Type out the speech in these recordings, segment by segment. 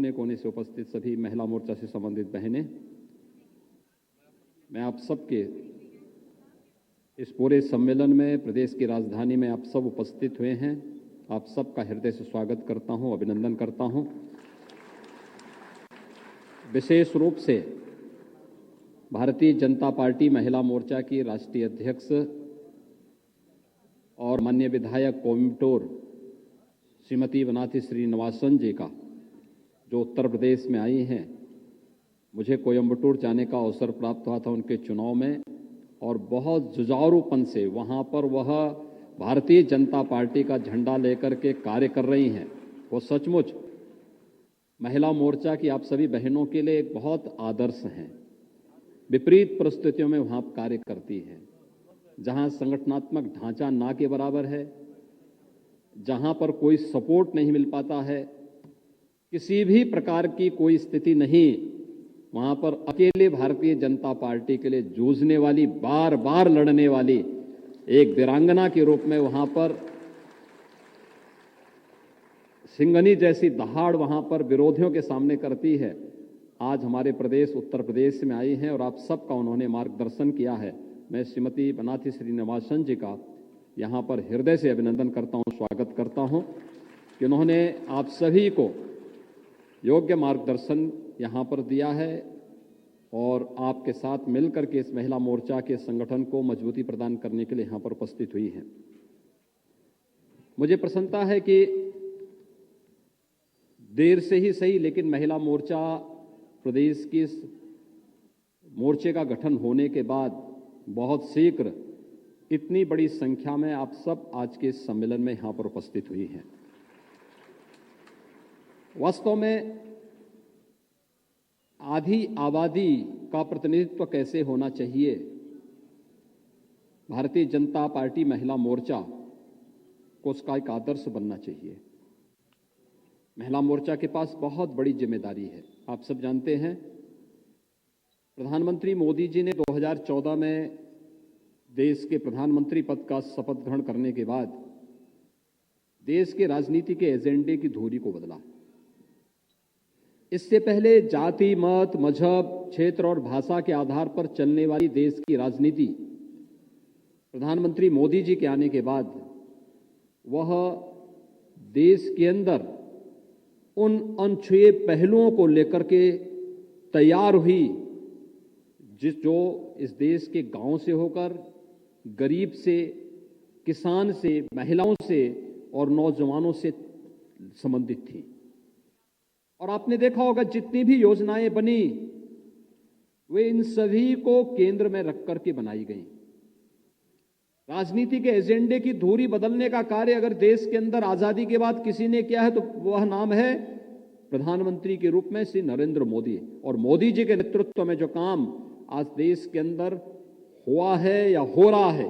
कोने कोने से उपस्थित सभी महिला मोर्चा से संबंधित बहनें, मैं आप सबके इस पूरे सम्मेलन में प्रदेश की राजधानी में आप सब उपस्थित हुए हैं, आप सबका हृदय से स्वागत करता हूं, अभिनंदन करता हूं। विशेष रूप से भारतीय जनता पार्टी महिला मोर्चा की राष्ट्रीय अध्यक्ष और माननीय विधायक कोयम्बटूर श्रीमती बनाती श्रीनिवासन जी का, जो उत्तर प्रदेश में आई हैं। मुझे कोयम्बटूर जाने का अवसर प्राप्त हुआ था उनके चुनाव में, और बहुत जुझारूपन से वहाँ पर वह भारतीय जनता पार्टी का झंडा लेकर के कार्य कर रही हैं। वो सचमुच महिला मोर्चा की आप सभी बहनों के लिए एक बहुत आदर्श हैं। विपरीत परिस्थितियों में वहाँ कार्य करती हैं, जहाँ संगठनात्मक ढांचा ना के बराबर है, जहाँ पर कोई सपोर्ट नहीं मिल पाता है, किसी भी प्रकार की कोई स्थिति नहीं, वहाँ पर अकेले भारतीय जनता पार्टी के लिए जूझने वाली, बार बार लड़ने वाली एक वीरांगना के रूप में वहाँ पर सिंघनी जैसी दहाड़ वहाँ पर विरोधियों के सामने करती है। आज हमारे प्रदेश उत्तर प्रदेश में आई हैं और आप सबका उन्होंने मार्गदर्शन किया है। मैं श्रीमती बनाती श्रीनिवासन जी का यहाँ पर हृदय से अभिनंदन करता हूँ, स्वागत करता हूँ कि उन्होंने आप सभी को योग्य मार्गदर्शन यहाँ पर दिया है और आपके साथ मिलकर के इस महिला मोर्चा के संगठन को मजबूती प्रदान करने के लिए यहाँ पर उपस्थित हुई हैं। मुझे प्रसन्नता है कि देर से ही सही, लेकिन महिला मोर्चा प्रदेश की मोर्चे का गठन होने के बाद बहुत शीघ्र इतनी बड़ी संख्या में आप सब आज के इस सम्मेलन में यहाँ पर उपस्थित हुई हैं। वास्तव में आधी आबादी का प्रतिनिधित्व कैसे होना चाहिए, भारतीय जनता पार्टी महिला मोर्चा को उसका एक आदर्श बनना चाहिए। महिला मोर्चा के पास बहुत बड़ी जिम्मेदारी है। आप सब जानते हैं, प्रधानमंत्री मोदी जी ने 2014 में देश के प्रधानमंत्री पद का शपथ ग्रहण करने के बाद देश के राजनीति के एजेंडे की धुरी को बदला। इससे पहले जाति, मत, मजहब, क्षेत्र और भाषा के आधार पर चलने वाली देश की राजनीति प्रधानमंत्री मोदी जी के आने के बाद वह देश के अंदर उन अनछुए पहलुओं को लेकर के तैयार हुई जो इस देश के गांव से होकर, गरीब से, किसान से, महिलाओं से और नौजवानों से संबंधित थी। और आपने देखा होगा जितनी भी योजनाएं बनी वे इन सभी को केंद्र में रख करके बनाई गई। राजनीति के एजेंडे की धुरी बदलने का कार्य अगर देश के अंदर आजादी के बाद किसी ने किया है तो वह नाम है प्रधानमंत्री के रूप में श्री नरेंद्र मोदी। और मोदी जी के नेतृत्व में जो काम आज देश के अंदर हुआ है या हो रहा है,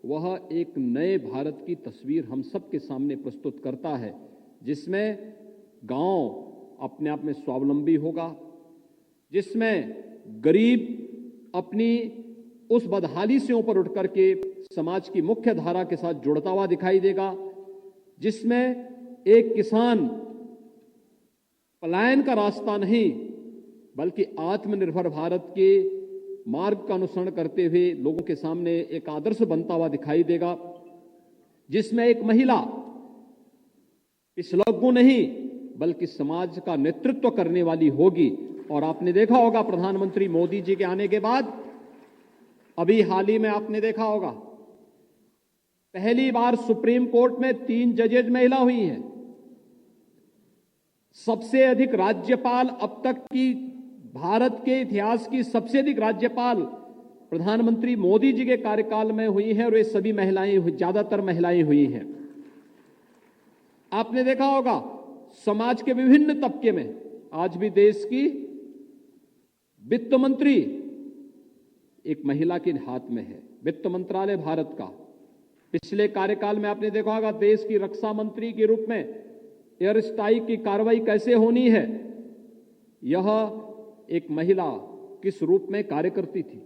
वह एक नए भारत की तस्वीर हम सबके सामने प्रस्तुत करता है, जिसमें गांव अपने आप में स्वावलंबी होगा, जिसमें गरीब अपनी उस बदहाली से ऊपर उठ करके समाज की मुख्य धारा के साथ जुड़ता हुआ दिखाई देगा, जिसमें एक किसान पलायन का रास्ता नहीं बल्कि आत्मनिर्भर भारत के मार्ग का अनुसरण करते हुए लोगों के सामने एक आदर्श बनता हुआ दिखाई देगा, जिसमें एक महिला पिछलग्गू नहीं बल्कि समाज का नेतृत्व करने वाली होगी। और आपने देखा होगा प्रधानमंत्री मोदी जी के आने के बाद अभी हाल ही में आपने देखा होगा पहली बार सुप्रीम कोर्ट में 3 जजेज महिला हुई हैं। सबसे अधिक राज्यपाल अब तक की भारत के इतिहास की सबसे अधिक राज्यपाल प्रधानमंत्री मोदी जी के कार्यकाल में हुई हैं और वे सभी महिलाएं, ज्यादातर महिलाएं हुई हैं। आपने देखा होगा समाज के विभिन्न तबके में आज भी देश की वित्त मंत्री एक महिला के हाथ में है, वित्त मंत्रालय भारत का। पिछले कार्यकाल में आपने देखा होगा देश की रक्षा मंत्री के रूप में एयर स्ट्राइक की कार्रवाई कैसे होनी है, यह एक महिला किस रूप में कार्य करती थी।